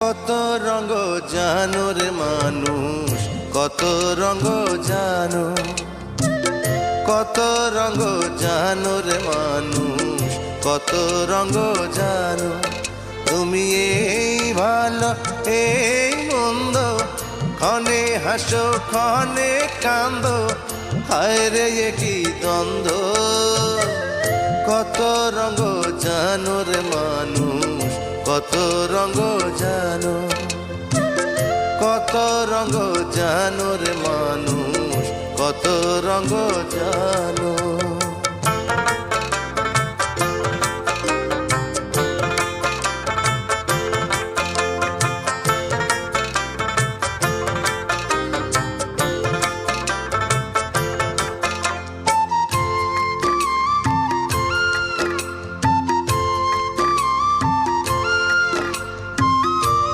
কত রঙ জানো রে মানুষ, কত রঙ জানো, কত রঙ জানো রে মানুষ, কত রঙ জানো। তুমি এই ভালো এই মন্দ, ক্ষণে হাসো ক্ষণে কান্দো, হায় রে কি দ্বন্দ্ব। কত রঙ জানো রে মানুষ, কত রঙ জানো, কত রঙ জানো রে মানুষ, কত রঙ জানো।